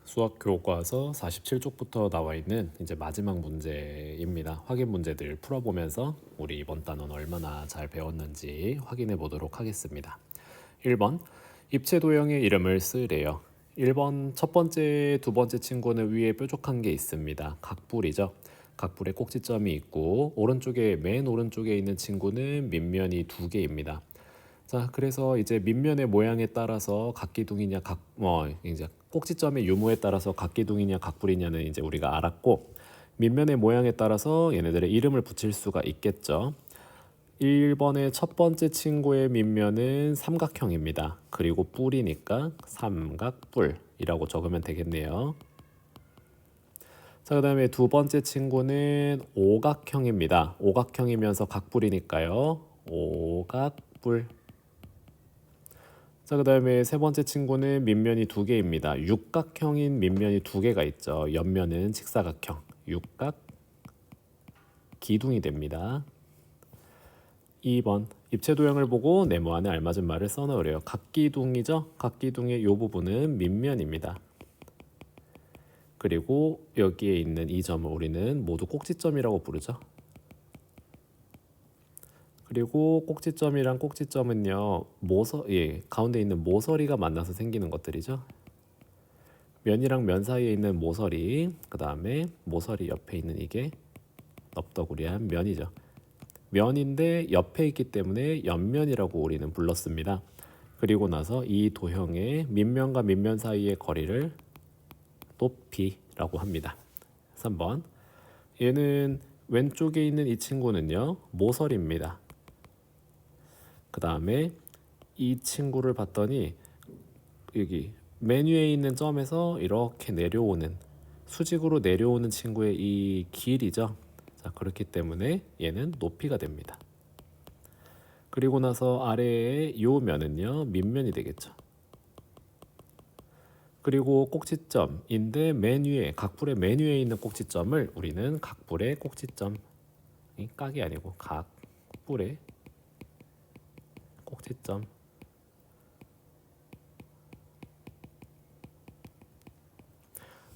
수학 교과서 47쪽부터 나와 있는 이제 마지막 문제입니다. 확인 문제들 풀어보면서 우리 이번 단원 얼마나 잘 배웠는지 확인해 보도록 하겠습니다. 1번 입체 도형의 이름을 쓰래요. 1번 첫 번째, 두 번째 친구는 위에 뾰족한 게 있습니다. 각불이죠. 각불에 꼭지점이 있고 맨 오른쪽에 있는 친구는 밑면이 두 개입니다. 자, 그래서 이제 밑면의 모양에 따라서 각기둥이냐 이제 꼭지점의 유무에 따라서 각기둥이냐 각불이냐는 이제 우리가 알았고, 밑면의 모양에 따라서 얘네들의 이름을 붙일 수가 있겠죠. 1번의 첫 번째 친구의 밑면은 삼각형입니다. 그리고 뿔이니까 삼각뿔이라고 적으면 되겠네요. 자, 그 다음에 두 번째 친구는 오각형입니다. 오각형이면서 각뿔이니까요. 오각뿔. 자, 그 다음에 세 번째 친구는 밑면이 두 개입니다. 육각형인 밑면이 두 개가 있죠. 옆면은 직사각형, 육각, 기둥이 됩니다. 2번 입체 도형을 보고 네모 안에 알맞은 말을 써넣으래요. 각기둥이죠. 각기둥의 이 부분은 밑면입니다. 그리고 여기에 있는 이 점을 우리는 모두 꼭지점이라고 부르죠. 그리고 꼭지점이랑 꼭지점은요, 가운데 있는 모서리가 만나서 생기는 것들이죠. 면이랑 면 사이에 있는 모서리, 그 다음에 모서리 옆에 있는 이게 넙더구리한 면이죠. 면인데 옆에 있기 때문에 옆면이라고 우리는 불렀습니다. 그리고 나서 이 도형의 밑면과 밑면 사이의 거리를 높이라고 합니다. 3번 얘는 왼쪽에 있는 이 친구는요, 모서리입니다. 그 다음에 이 친구를 봤더니 여기 맨 위에 있는 점에서 이렇게 내려오는, 수직으로 내려오는 친구의 이 길이죠. 자, 그렇기 때문에 얘는 높이가 됩니다. 그리고 나서 아래에 요 면은요, 밑면이 되겠죠. 그리고 꼭지점인데 각불의 맨 위에 있는 꼭지점을 우리는 각불의 꼭지점, 이 깍이 아니고 각불의 꼭지점.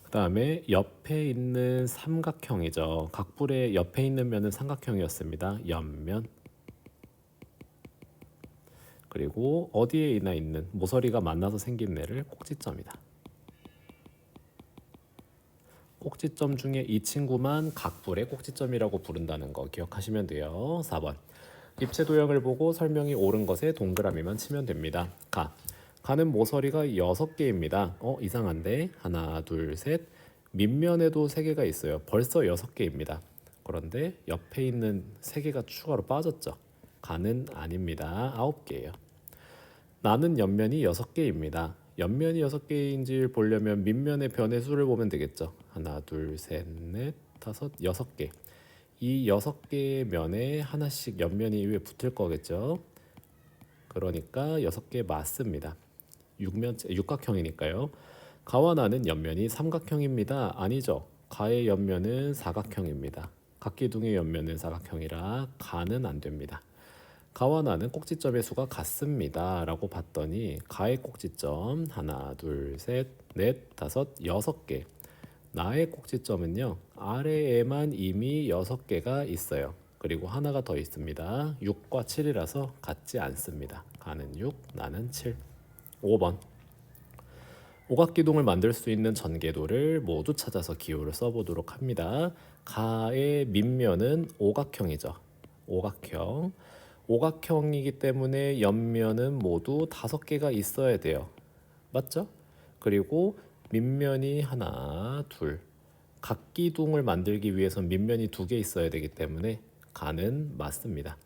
그 다음에 옆에 있는 삼각형이죠. 각불의 옆에 있는 면은 삼각형이었습니다. 옆면. 그리고 어디에나 있는 모서리가 만나서 생긴 애를 꼭지점이다. 꼭지점 중에 이 친구만 각불의 꼭지점이라고 부른다는 거 기억하시면 돼요. 4번 입체 도형을 보고 설명이 옳은 것에 동그라미만 치면 됩니다. 가는 모서리가 6개입니다. 이상한데? 하나, 둘, 셋. 밑면에도 3개가 있어요. 벌써 6개입니다. 그런데 옆에 있는 3개가 추가로 빠졌죠. 가는 아닙니다. 9개예요. 나는 옆면이 6개입니다. 옆면이 6개인지 보려면 밑면의 변의 수를 보면 되겠죠. 하나, 둘, 셋, 넷, 다섯, 6개. 이 6개의 면에 하나씩 옆면이 위에 붙을 거겠죠. 그러니까 6개 맞습니다. 육각형이니까요. 가와 나는 옆면이 삼각형입니다. 아니죠. 가의 옆면은 사각형입니다. 각기둥의 옆면은 사각형이라 가는 안 됩니다. 가와 나는 꼭지점의 수가 같습니다. 라고 봤더니 가의 꼭지점 하나, 둘, 셋, 넷, 다섯, 6개. 나의 꼭지점은요, 아래에만 이미 6개가 있어요. 그리고 하나가 더 있습니다. 6과 7이라서 같지 않습니다. 가는 6, 나는 7. 5번 오각기둥을 만들 수 있는 전개도를 모두 찾아서 기호를 써보도록 합니다. 가의 밑면은 오각형이죠. 오각형. 오각형이기 때문에 옆면은 모두 5개가 있어야 돼요. 맞죠? 그리고 밑면이 하나, 둘. 각기둥을 만들기 위해선 밑면이 2개 있어야 되기 때문에 가는 맞습니다.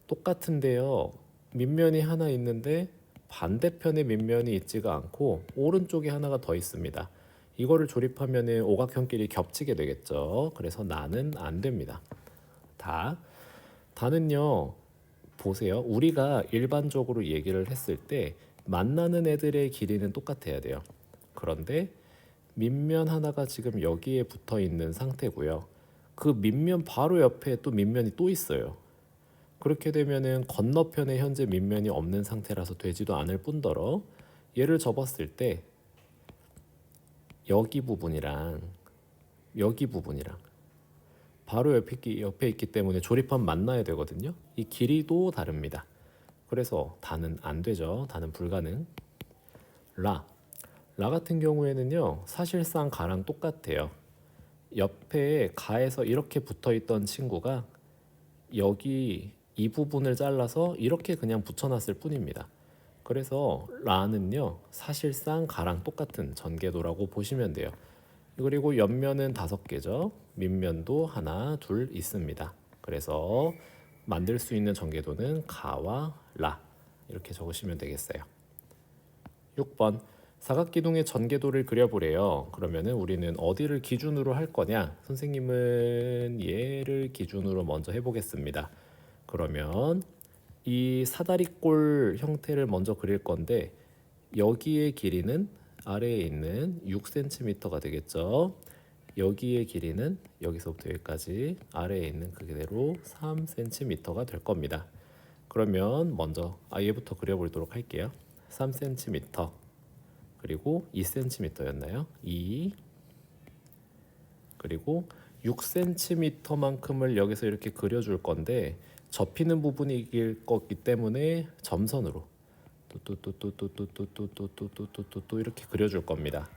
똑같은데요. 밑면이 하나 있는데 반대편에 밑면이 있지가 않고 오른쪽에 하나가 더 있습니다. 이거를 조립하면 오각형끼리 겹치게 되겠죠. 그래서 나는 안 됩니다. 다는요. 보세요. 우리가 일반적으로 얘기를 했을 때 만나는 애들의 길이는 똑같아야 돼요. 그런데 밑면 하나가 지금 여기에 붙어 있는 상태고요. 그 밑면 바로 옆에 또 밑면이 또 있어요. 그렇게 되면은 건너편에 현재 밑면이 없는 상태라서 되지도 않을 뿐더러 얘를 접었을 때 여기 부분이랑 여기 부분이랑 바로 옆에 있기 때문에 조립하면 만나야 되거든요. 이 길이도 다릅니다. 그래서 다는 안 되죠. 다는 불가능. 라 같은 경우에는요, 사실상 가랑 똑같아요. 옆에 가에서 이렇게 붙어있던 친구가 여기 이 부분을 잘라서 이렇게 그냥 붙여놨을 뿐입니다. 그래서 라는요, 사실상 가랑 똑같은 전개도라고 보시면 돼요. 그리고 옆면은 5개죠. 밑면도 하나, 둘 있습니다. 그래서 만들 수 있는 전개도는 가와 라 이렇게 적으시면 되겠어요. 6번 사각기둥의 전개도를 그려보래요. 그러면은 우리는 어디를 기준으로 할 거냐? 선생님은 얘를 기준으로 먼저 해보겠습니다. 그러면 이 사다리꼴 형태를 먼저 그릴 건데 여기의 길이는 아래에 있는 6cm가 되겠죠. 여기의 길이는 여기서부터 여기까지 아래에 있는 그대로 3cm가 될 겁니다. 그러면 먼저 얘부터 그려보도록 할게요. 3cm 그리고 2cm였나요? 2 그리고 6cm만큼을 여기서 이렇게 그려줄 건데 접히는 부분이길 거기 때문에 점선으로 또 이렇게 그려줄 겁니다.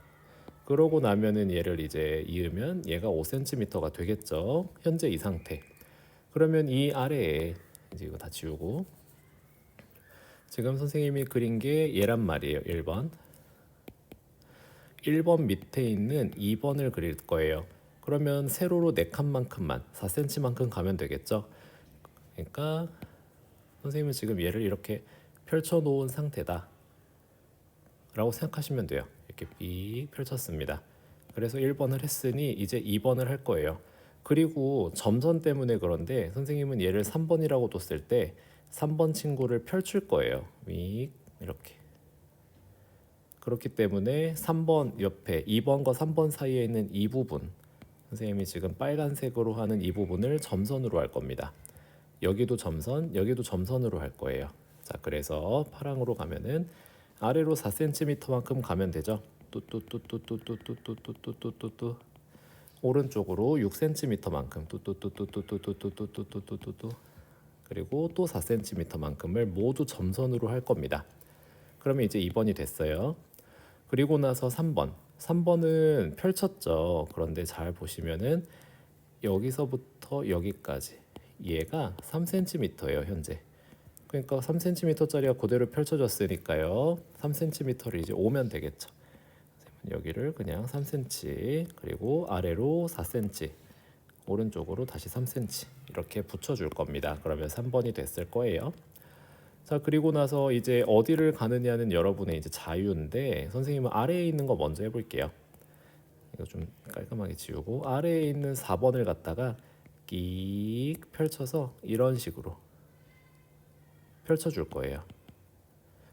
그러고 나면은 얘를 이제 이으면 얘가 5cm가 되겠죠. 현재 이 상태. 그러면 이 아래에 이제 이거 다 지우고 지금 선생님이 그린 게 얘란 말이에요. 1번 밑에 있는 2번을 그릴 거예요. 그러면 세로로 4칸만큼만 4cm만큼 가면 되겠죠. 그러니까 선생님은 지금 얘를 이렇게 펼쳐 놓은 상태다 라고 생각하시면 돼요. 이렇게 삐 펼쳤습니다. 그래서 1번을 했으니 이제 2번을 할 거예요. 그리고 점선 때문에 그런데 선생님은 얘를 3번이라고 뒀을 때 3번 친구를 펼칠 거예요. 윅 이렇게. 그렇기 때문에 3번 옆에 2번과 3번 사이에 있는 이 부분 선생님이 지금 빨간색으로 하는 이 부분을 점선으로 할 겁니다. 여기도 점선, 여기도 점선으로 할 거예요. 자, 그래서 파랑으로 가면은 아래로 4cm만큼 가면 되죠. 뚜뚜뚜뚜뚜뚜뚜뚜뚜뚜뚜뚜 오른쪽으로 6cm만큼 뚜뚜뚜뚜뚜뚜뚜뚜뚜뚜뚜뚜 그리고 또 4cm만큼을 모두 점선으로 할 겁니다. 그러면 이제 2번이 됐어요. 그리고 나서 3번은 펼쳤죠. 그런데 잘 보시면은 여기서부터 여기까지 얘가 3cm예요 현재. 그러니까 3cm짜리가 그대로 펼쳐졌으니까요. 3cm를 이제 오면 되겠죠. 여기를 그냥 3cm 그리고 아래로 4cm 오른쪽으로 다시 3cm 이렇게 붙여줄 겁니다. 그러면 3번이 됐을 거예요. 자, 그리고 나서 이제 어디를 가느냐는 여러분의 이제 자유인데 선생님은 아래에 있는 거 먼저 해볼게요. 이거 좀 깔끔하게 지우고 아래에 있는 4번을 갖다가 끼 펼쳐서 이런 식으로 펼쳐줄 거예요.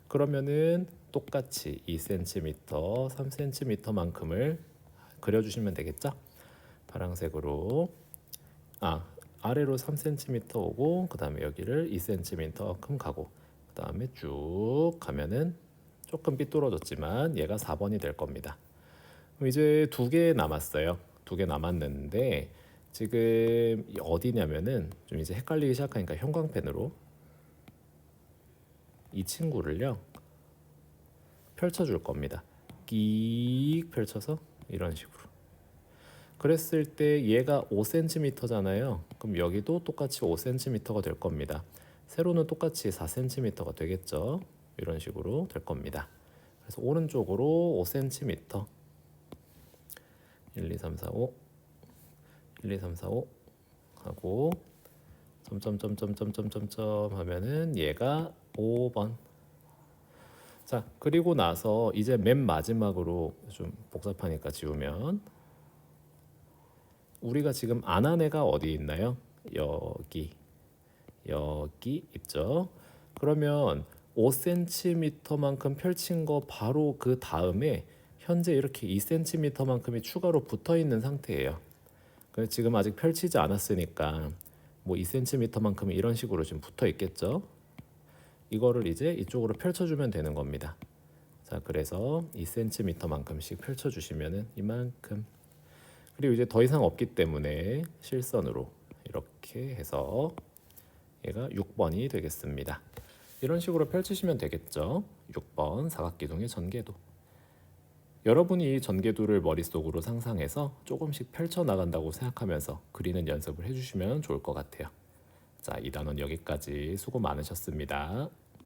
그러면은 똑같이 2cm, 3cm만큼을 그려주시면 되겠죠? 파란색으로 아래로 3cm 오고 그 다음에 여기를 2cm만큼 가고 그 다음에 쭉 가면은 조금 삐뚤어졌지만 얘가 4번이 될 겁니다. 그럼 이제 2개 남았어요. 2개 남았는데 지금 어디냐면은 좀 이제 헷갈리기 시작하니까 형광펜으로 이 친구를요 펼쳐줄 겁니다. 끼익 펼쳐서 이런 식으로. 그랬을 때 얘가 5cm잖아요. 그럼 여기도 똑같이 5cm가 될 겁니다. 세로는 똑같이 4cm가 되겠죠. 이런 식으로 될 겁니다. 그래서 오른쪽으로 5cm 1, 2, 3, 4, 5 1, 2, 3, 4, 5 하고 점점점점점점점 하면은 얘가 5번. 자, 그리고 나서 이제 맨 마지막으로 좀 복잡하니까 지우면 우리가 지금 안 한 애가 어디 있나요? 여기 있죠. 그러면 5cm만큼 펼친 거 바로 그 다음에 현재 이렇게 2cm만큼이 추가로 붙어 있는 상태예요. 그래서 지금 아직 펼치지 않았으니까 뭐 2cm만큼이 이런 식으로 지금 붙어 있겠죠. 이거를 이제 이쪽으로 펼쳐주면 되는 겁니다. 자, 그래서 2cm만큼씩 펼쳐주시면은 이만큼. 그리고 이제 더 이상 없기 때문에 실선으로 이렇게 해서 얘가 6번이 되겠습니다. 이런 식으로 펼치시면 되겠죠. 6번 사각기둥의 전개도. 여러분이 이 전개도를 머릿속으로 상상해서 조금씩 펼쳐나간다고 생각하면서 그리는 연습을 해주시면 좋을 것 같아요. 자, 이 단원 여기까지 수고 많으셨습니다.